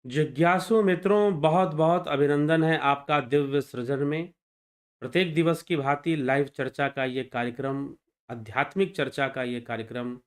जिज्ञासु मित्रों, बहुत बहुत अभिनंदन है आपका दिव्य सृजन में। प्रत्येक दिवस की भांति लाइव चर्चा का ये कार्यक्रम, आध्यात्मिक चर्चा का ये कार्यक्रम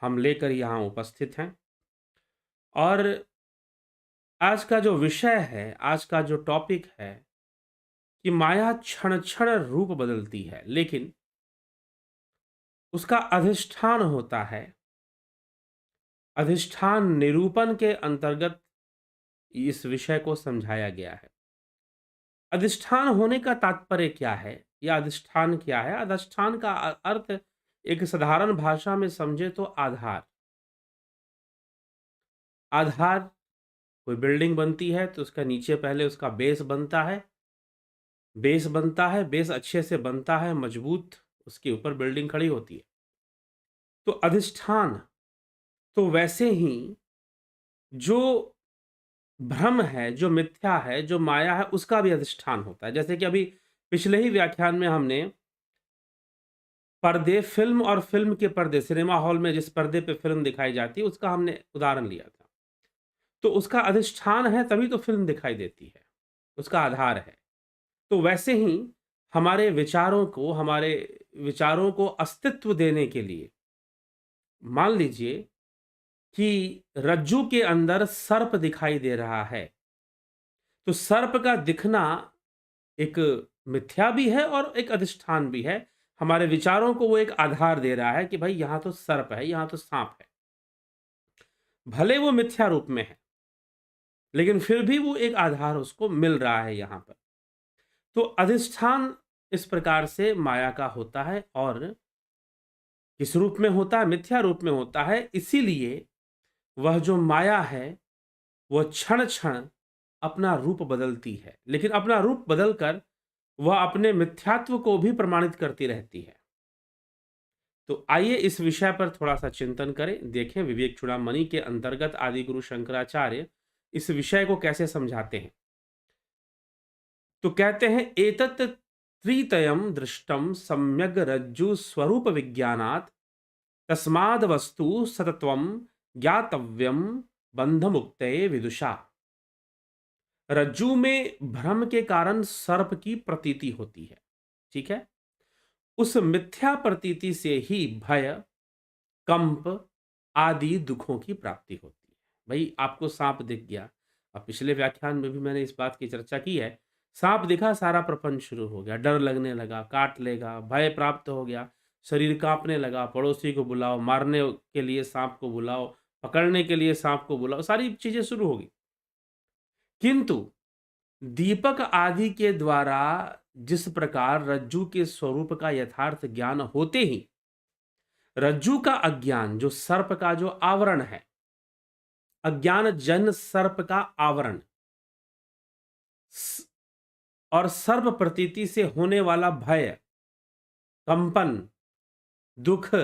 हम लेकर यहाँ उपस्थित हैं। और आज का जो विषय है, आज का जो टॉपिक है कि माया क्षण क्षण रूप बदलती है, लेकिन उसका अधिष्ठान होता है। अधिष्ठान निरूपण के अंतर्गत इस विषय को समझाया गया है। अधिष्ठान होने का तात्पर्य क्या है या अधिष्ठान क्या है? अधिष्ठान का अर्थ एक साधारण भाषा में समझे तो आधार। आधार, कोई बिल्डिंग बनती है तो उसका नीचे पहले उसका बेस बनता है। बेस बनता है, बेस अच्छे से बनता है, मजबूत, उसके ऊपर बिल्डिंग खड़ी होती है। तो अधिष्ठान, तो वैसे ही जो भ्रम है, जो मिथ्या है, जो माया है, उसका भी अधिष्ठान होता है। जैसे कि अभी पिछले ही व्याख्यान में हमने पर्दे, फ़िल्म और फ़िल्म के पर्दे, सिनेमा हॉल में जिस पर्दे पे फ़िल्म दिखाई जाती है, उसका हमने उदाहरण लिया था। तो उसका अधिष्ठान है, तभी तो फ़िल्म दिखाई देती है, उसका आधार है। तो वैसे ही हमारे विचारों को अस्तित्व देने के लिए, मान लीजिए कि रज्जू के अंदर सर्प दिखाई दे रहा है, तो सर्प का दिखना एक मिथ्या भी है और एक अधिष्ठान भी है। हमारे विचारों को वो एक आधार दे रहा है कि भाई यहाँ तो सर्प है, यहाँ तो साँप है। भले वो मिथ्या रूप में है, लेकिन फिर भी वो एक आधार उसको मिल रहा है यहाँ पर। तो अधिष्ठान इस प्रकार से माया का होता है और किस रूप में होता है? मिथ्या रूप में होता है। इसीलिए वह जो माया है, वह क्षण-क्षण अपना रूप बदलती है। लेकिन अपना रूप बदलकर वह अपने मिथ्यात्व को भी प्रमाणित करती रहती है। तो आइए इस विषय पर थोड़ा-सा चिंतन करें। देखें विवेक चूड़ामणि के अंतर्गत आदि गुरु शंकराचार्य इस विषय को कैसे समझाते हैं। तो कहते हैं एतत् त्रितयं दृष्टं सम्यग् रज्जु स्वरूप विज्ञानात् तस्माद् वस्तु सतत्वं ज्ञातव्यं बंध मुक्तये विदुषा। रज्जु में भ्रम के कारण सर्प की प्रतीति होती है, ठीक है? उस मिथ्या प्रतीति से ही भय, कंप आदि दुखों की प्राप्ति होती है। भाई आपको सांप दिख गया, अब पिछले व्याख्यान में भी मैंने इस बात की चर्चा की है। सांप दिखा, सारा प्रपंच शुरू हो गया, डर लगने लगा, काट लेगा, भय प्राप्त हो गया, शरीर कांपने लगा, पड़ोसी को बुलाओ, मारने के लिए सांप को बुलाओ, पकड़ने के लिए सांप को बुलाओ, सारी चीजें शुरू हो गई। किंतु दीपक आदि के द्वारा जिस प्रकार रज्जु के स्वरूप का यथार्थ ज्ञान होते ही रज्जु का अज्ञान, जो सर्प का जो आवरण है, अज्ञान जन सर्प का आवरण स- और सर्प प्रतीति से होने वाला भय, कंपन, दुख,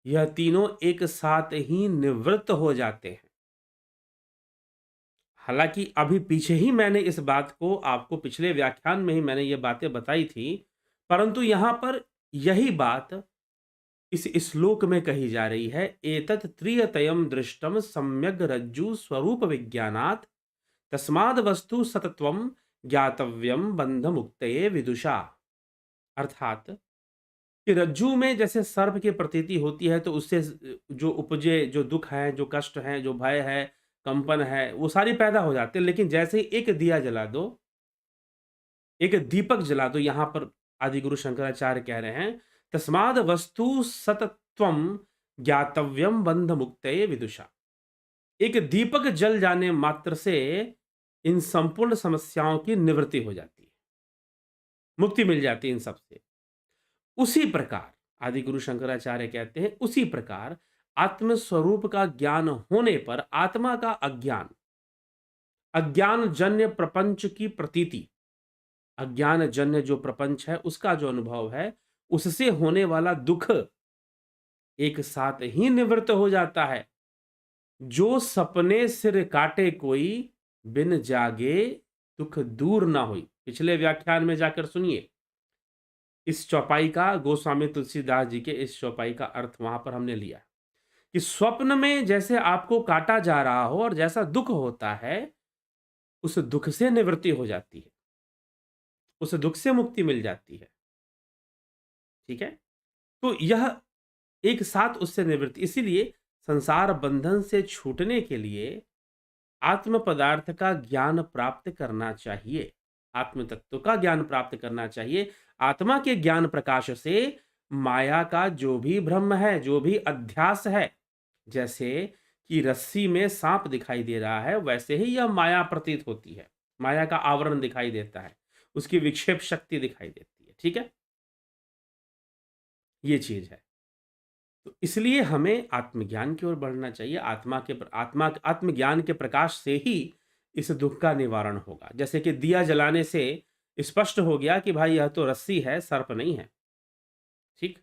यह तीनों एक साथ ही निवृत्त हो जाते हैं। हालांकि अभी पीछे ही मैंने इस बात को आपको पिछले व्याख्यान में ही मैंने ये बातें बताई थी, परंतु यहां पर यही बात इस श्लोक में कही जा रही है। एतत् त्रियतयम दृष्टम सम्यग् रज्जु स्वरूप विज्ञानात् तस्माद् वस्तु सतत्वम ज्ञातव्यम बंध मुक्तये विदुषा। अर्थात कि रज्जु में जैसे सर्प की प्रतीति होती है, तो उससे जो उपजे, जो दुख है, जो कष्ट है, जो भय है, कंपन है, वो सारी पैदा हो जाते हैं। लेकिन जैसे ही एक दिया जला दो, एक दीपक जला दो, यहां पर आदि गुरु शंकराचार्य कह रहे हैं तस्माद वस्तु सतत्वम ज्ञातव्यम बंध मुक्तये विदुषा। एक दीपक जल जाने मात्र से इन संपूर्ण समस्याओं की निवृत्ति हो जाती है, मुक्ति मिल जाती है इन सब से। उसी प्रकार आदि गुरु शंकराचार्य कहते हैं, उसी प्रकार आत्म स्वरूप का ज्ञान होने पर आत्मा का अज्ञान, अज्ञान जन्य प्रपंच की प्रतीति, अज्ञान जन्य जो प्रपंच है उसका जो अनुभव है, उससे होने वाला दुख एक साथ ही निवृत्त हो जाता है। जो सपने सिर काटे कोई, बिन जागे दुख दूर ना होई। पिछले व्याख्यान में जाकर सुनिए इस चौपाई का, गोस्वामी तुलसीदास जी के इस चौपाई का अर्थ वहां पर हमने लिया। कि स्वप्न में जैसे आपको काटा जा रहा हो और जैसा दुख होता है, उस दुख से निवृत्ति हो जाती है, उस दुख से मुक्ति मिल जाती है। ठीक है? तो यह एक साथ उससे निवृत्ति, इसीलिए संसार बंधन से छूटने के लिए आत्म पदार्थ का ज्ञान प्राप्त करना चाहिए, आत्म तत्व का ज्ञान प्राप्त करना चाहिए। आत्मा के ज्ञान प्रकाश से माया का जो भी भ्रम है, जो भी अध्यास है, जैसे कि रस्सी में सांप दिखाई दे रहा है, वैसे ही यह माया प्रतीत होती है। माया का आवरण दिखाई देता है, उसकी विक्षेप शक्ति दिखाई देती है। ठीक है? ये चीज है। तो इसलिए हमें आत्मज्ञान की ओर बढ़ना चाहिए। आत्मज्ञान के प्रकाश से ही इस दुख का निवारण होगा। जैसे कि दिया जलाने से स्पष्ट हो गया कि भाई यह तो रस्सी है, सर्प नहीं है। ठीक?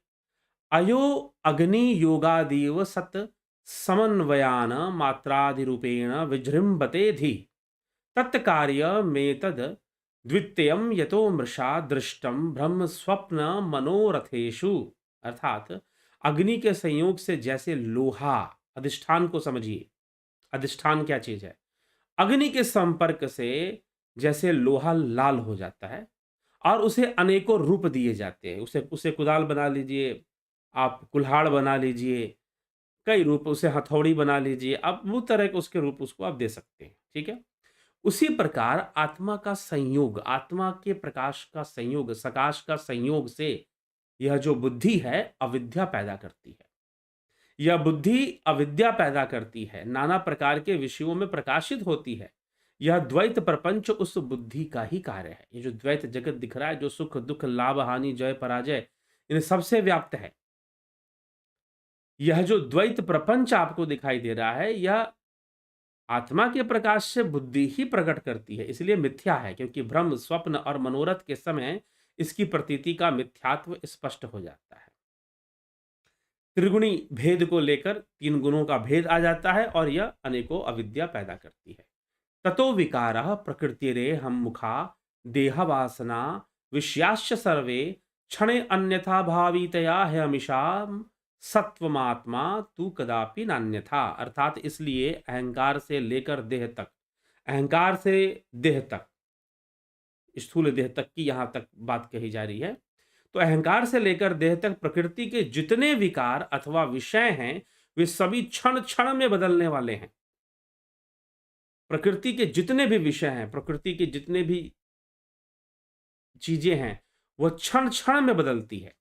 अयो अग्नि योगादीव सत समन्वयान मात्रादिरूपेण विजृंभते धी तत्कार्य में तद द्वितीयम यतो मृषा दृष्टम ब्रह्म स्वप्न मनोरथेषु। अर्थात अग्नि के संयोग से जैसे लोहा, अधिष्ठान को समझिए, अधिष्ठान क्या चीज है? अग्नि के संपर्क से जैसे लोहा लाल हो जाता है और उसे अनेकों रूप दिए जाते हैं। उसे उसे कुदाल बना लीजिए, आप कुल्हाड़ बना लीजिए, कई रूप, उसे हथौड़ी बना लीजिए, आप वो तरह के उसके रूप उसको आप दे सकते हैं। ठीक है? उसी प्रकार आत्मा का संयोग, आत्मा के प्रकाश का संयोग, सकाश का संयोग से यह जो बुद्धि है अविद्या पैदा करती है। यह बुद्धि अविद्या पैदा करती है, नाना प्रकार के विषयों में प्रकाशित होती है। यह द्वैत प्रपंच उस बुद्धि का ही कार्य है। ये जो द्वैत जगत दिख रहा है, जो सुख दुख, लाभ हानि, जय पराजय, इन सबसे व्याप्त है। यह जो द्वैत प्रपंच आपको दिखाई दे रहा है, यह आत्मा के प्रकाश से बुद्धि ही प्रकट करती है, इसलिए मिथ्या है। क्योंकि भ्रम, स्वप्न और मनोरथ के समय इसकी प्रतीति का मिथ्यात्व स्पष्ट हो जाता है। त्रिगुणी भेद को लेकर तीन गुणों का भेद आ जाता है और यह अनेकों अविद्या पैदा करती है। ततो विकारः प्रकृतिरे हम मुखा देह वासना विषयाश्च सर्वे क्षणे अन्यथा भावितया है हमेशा सत्वमात्मा तू कदापि नान्यथा। अर्थात इसलिए अहंकार से लेकर देह तक, अहंकार से देह तक, स्थूल देह तक की यहां तक बात कही जा रही है। तो अहंकार से लेकर देह तक प्रकृति के जितने विकार अथवा विषय हैं, वे सभी क्षण क्षण में बदलने वाले हैं। प्रकृति के जितने भी विषय हैं, प्रकृति के जितने भी चीजें हैं, वह क्षण क्षण में बदलती है।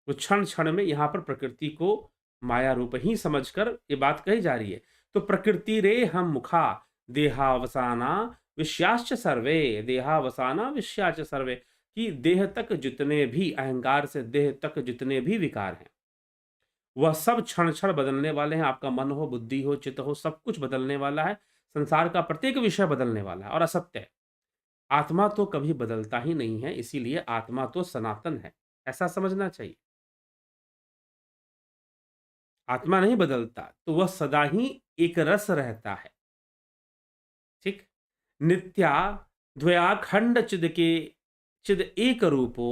वो क्षण क्षण में, यहां पर प्रकृति को माया रूप ही समझकर ये बात कही जा रही है। तो प्रकृति रे हम मुखा देहावसाना विषयाश्च सर्वे, देहावसाना विषयाच सर्वे, कि देह तक जितने भी, अहंकार से देह तक जितने भी विकार हैं, वह सब क्षण क्षण बदलने वाले हैं। आपका मन हो, बुद्धि हो, चित्त हो, सब कुछ बदलने वाला है। संसार का प्रत्येक विषय बदलने वाला है और असत्य है। आत्मा तो कभी बदलता ही नहीं है, इसीलिए आत्मा तो सनातन है, ऐसा समझना चाहिए। आत्मा नहीं बदलता, तो वह सदा ही एक रस रहता है। ठीक? नित्या द्वयाखंड चिद के चिद एक रूपो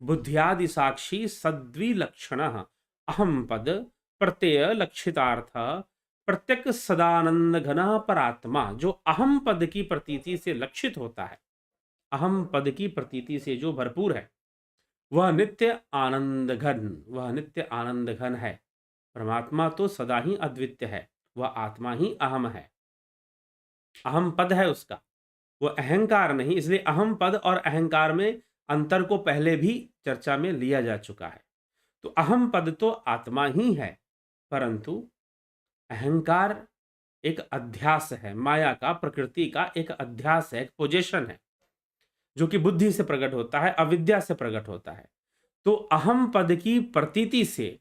बुद्धियादि साक्षी सद्विलक्षण अहम पद प्रत्यय लक्षितार्थ प्रत्यक सदानंद घन परात्मा, जो अहम पद की प्रतीति से लक्षित होता है, अहम पद की प्रतीति से जो भरपूर है, वह नित्य आनंद घन, वह नित्य आनंद घन है। परमात्मा तो सदा ही अद्वितीय है, वह आत्मा ही अहम है, अहम पद है उसका, वह अहंकार नहीं। इसलिए अहम पद और अहंकार में अंतर को पहले भी चर्चा में लिया जा चुका है। तो अहम पद तो आत्मा ही है, परंतु अहंकार एक अध्यास है, माया का, प्रकृति का एक अध्यास है, एक पोजेशन है, जो कि बुद्धि से प्रकट होता है, अविद्या से प्रकट होता है। तो अहम पद की प्रतीति से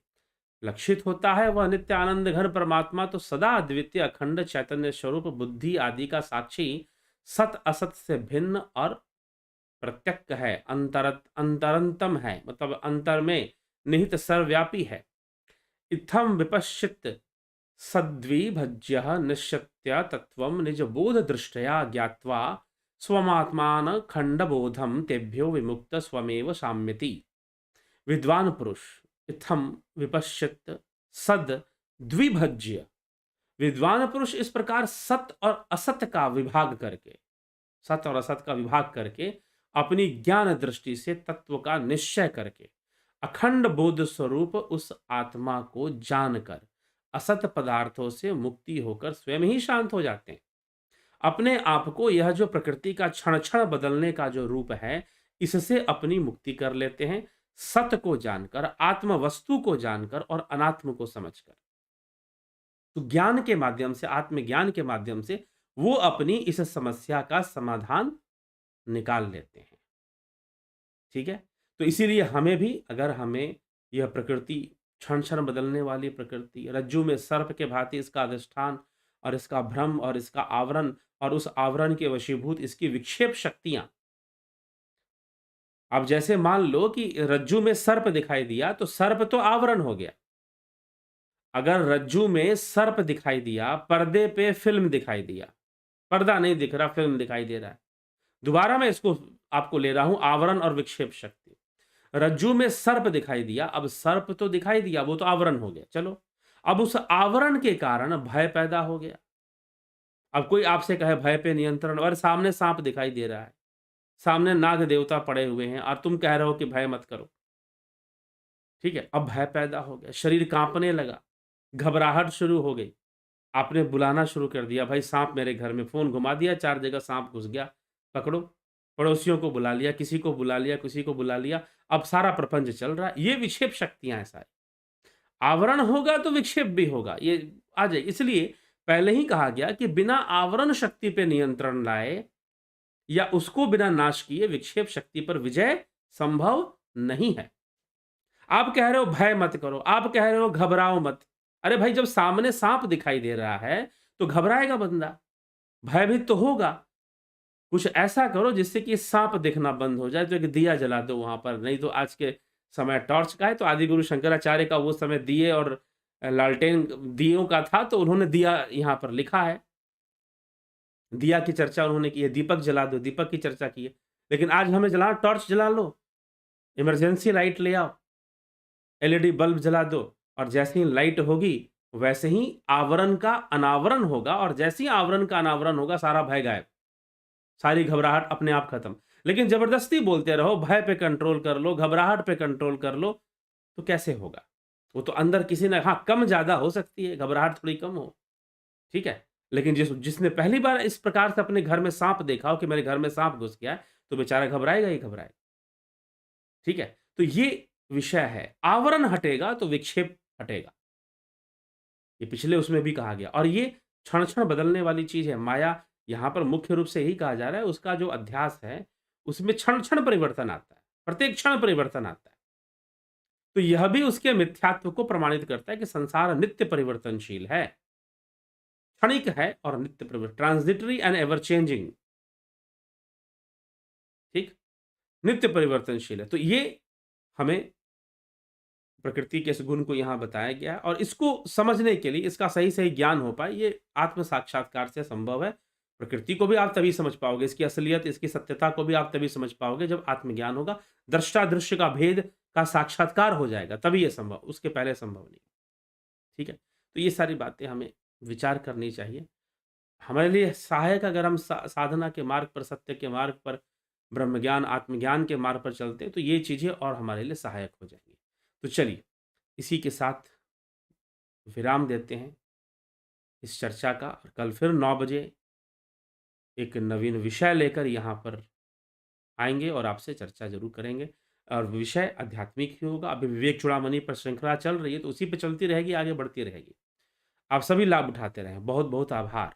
लक्षित होता है वह नित्य आनंद घन परमात्मा, तो सदा अद्वितीय अखंड चैतन्य स्वरूप, बुद्धि आदि का साक्षी, सत असत से भिन्न और प्रत्यक है, अंतरंतम है, मतलब अंतर में निहित सर्वव्यापी है। इत्थम विपश्चित सद्विभज्य निश्चित्य तत्वम निज बोध दृष्टया ज्ञात्वा स्वमात्मान खंड बोधम तेभ्यो विमुक्त स्वमेव साम्यति। विद्वान पुरुष इत्थम विपश्चित सद द्विभज्य। विद्वान पुरुष इस प्रकार सत्य और असत्य का विभाग करके, सत्य और असत्य का विभाग करके, अपनी ज्ञान दृष्टि से तत्व का निश्चय करके, अखंड बोध स्वरूप उस आत्मा को जानकर असत पदार्थों से मुक्ति होकर स्वयं ही शांत हो जाते हैं। अपने आप को यह जो प्रकृति का क्षण क्षण बदलने का जो रूप है, इससे अपनी मुक्ति कर लेते हैं, सत्य को जानकर, आत्म वस्तु को जानकर और अनात्म को समझकर। तो ज्ञान के माध्यम से, आत्मज्ञान के माध्यम से वो अपनी इस समस्या का समाधान निकाल लेते हैं। ठीक है? तो इसीलिए हमें भी, अगर हमें यह प्रकृति, क्षण क्षण बदलने वाली प्रकृति, रज्जु में सर्प के भांति इसका अधिष्ठान और इसका भ्रम और इसका आवरण और उस आवरण के वशीभूत इसकी विक्षेप शक्तियां, अब जैसे मान लो कि रज्जु में सर्प दिखाई दिया तो सर्प तो आवरण हो गया। अगर रज्जु में सर्प दिखाई दिया, पर्दे पे फिल्म दिखाई दिया, पर्दा नहीं दिख रहा, फिल्म दिखाई दे रहा है। दोबारा मैं इसको आपको ले रहा हूं, आवरण और विक्षेप शक्ति। रज्जु में सर्प दिखाई दिया, अब सर्प तो दिखाई दिया, वो तो आवरण हो गया, चलो। अब उस आवरण के कारण भय पैदा हो गया। अब कोई आपसे कहे भय पे नियंत्रण, और सामने सांप दिखाई दे रहा है, सामने नाग देवता पड़े हुए हैं और तुम कह रहे हो कि भय मत करो। ठीक है, अब भय पैदा हो गया, शरीर कांपने लगा, घबराहट शुरू हो गई। आपने बुलाना शुरू कर दिया, भाई सांप मेरे घर में, फोन घुमा दिया, 4 जगह सांप घुस गया, पकड़ो। पड़ोसियों को बुला लिया, किसी को बुला लिया, किसी को बुला लिया, अब सारा प्रपंच चल रहा है। ये विक्षेप शक्तियां हैं सारी। आवरण होगा तो विक्षेप भी होगा, ये आ जाए। इसलिए पहले ही कहा गया कि बिना आवरण शक्ति पे नियंत्रण लाए या उसको बिना नाश किए विक्षेप शक्ति पर विजय संभव नहीं है। आप कह रहे हो भय मत करो, आप कह रहे हो घबराओ मत। अरे भाई, जब सामने सांप दिखाई दे रहा है तो घबराएगा बंदा, भयभीत तो होगा। कुछ ऐसा करो जिससे कि सांप दिखना बंद हो जाए, तो एक दिया जला दो वहां पर। नहीं तो आज के समय टॉर्च का है, तो आदि गुरु शंकराचार्य का वो समय दिए और लालटेन दियों का था, तो उन्होंने दिया यहाँ पर लिखा है, दिया की चर्चा उन्होंने की है। दीपक जला दो, दीपक की चर्चा की है। लेकिन आज हमें जला, टॉर्च जला लो, इमरजेंसी लाइट ले आओ, एलईडी बल्ब जला दो, और जैसे ही लाइट होगी वैसे ही आवरण का अनावरण होगा, और जैसे ही आवरण का अनावरण होगा सारा भय गायब, सारी घबराहट अपने आप खत्म। लेकिन जबरदस्ती बोलते रहो भय पे कंट्रोल कर लो, घबराहट पे कंट्रोल कर लो, तो कैसे होगा? वो तो अंदर किसी ने, हाँ कम ज्यादा हो सकती है, घबराहट थोड़ी कम हो, ठीक है। लेकिन जिसने पहली बार इस प्रकार से अपने घर में सांप देखा हो कि मेरे घर में सांप घुस गया है, तो बेचारा घबराएगा ही घबराएगा। ठीक है, तो ये विषय है। आवरण हटेगा तो विक्षेप हटेगा, ये पिछले उसमें भी कहा गया। और ये क्षण क्षण बदलने वाली चीज है माया। यहां पर मुख्य रूप से यही कहा जा रहा है, उसका जो अध्यास है उसमें क्षण क्षण परिवर्तन आता है, प्रत्येक क्षण परिवर्तन आता है। तो यह भी उसके मिथ्यात्व को प्रमाणित करता है कि संसार नित्य परिवर्तनशील है, क्षणिक है और नित्य परिवर्तन, ट्रांजिटरी एंड एवर चेंजिंग। ठीक, नित्य परिवर्तनशील है। तो ये हमें प्रकृति के इस गुण को यहाँ बताया गया है, और इसको समझने के लिए, इसका सही सही ज्ञान हो पाए, ये आत्म साक्षात्कार से संभव है। प्रकृति को भी आप तभी समझ पाओगे, इसकी असलियत, इसकी सत्यता को भी आप तभी समझ पाओगे जब आत्मज्ञान होगा, दृष्टा दृश्य का भेद का साक्षात्कार हो जाएगा, तभी ये संभव, उसके पहले संभव नहीं। ठीक है, तो ये सारी बातें हमें विचार करनी चाहिए। हमारे लिए सहायक, अगर हम साधना के मार्ग पर, सत्य के मार्ग पर, ब्रह्म ज्ञान, आत्मज्ञान के मार्ग पर चलते हैं, तो ये चीजें और हमारे लिए सहायक हो जाएंगी। तो चलिए, इसी के साथ विराम देते हैं इस चर्चा का, और कल फिर 9 बजे एक नवीन विषय लेकर यहाँ पर आएंगे और आपसे चर्चा जरूर करेंगे। और विषय आध्यात्मिक ही होगा। अभी विवेक चूड़ामणि पर श्रृंखला चल रही है, तो उसी पे चलती रहेगी, आगे बढ़ती रहेगी। आप सभी लाभ उठाते रहें। बहुत बहुत आभार।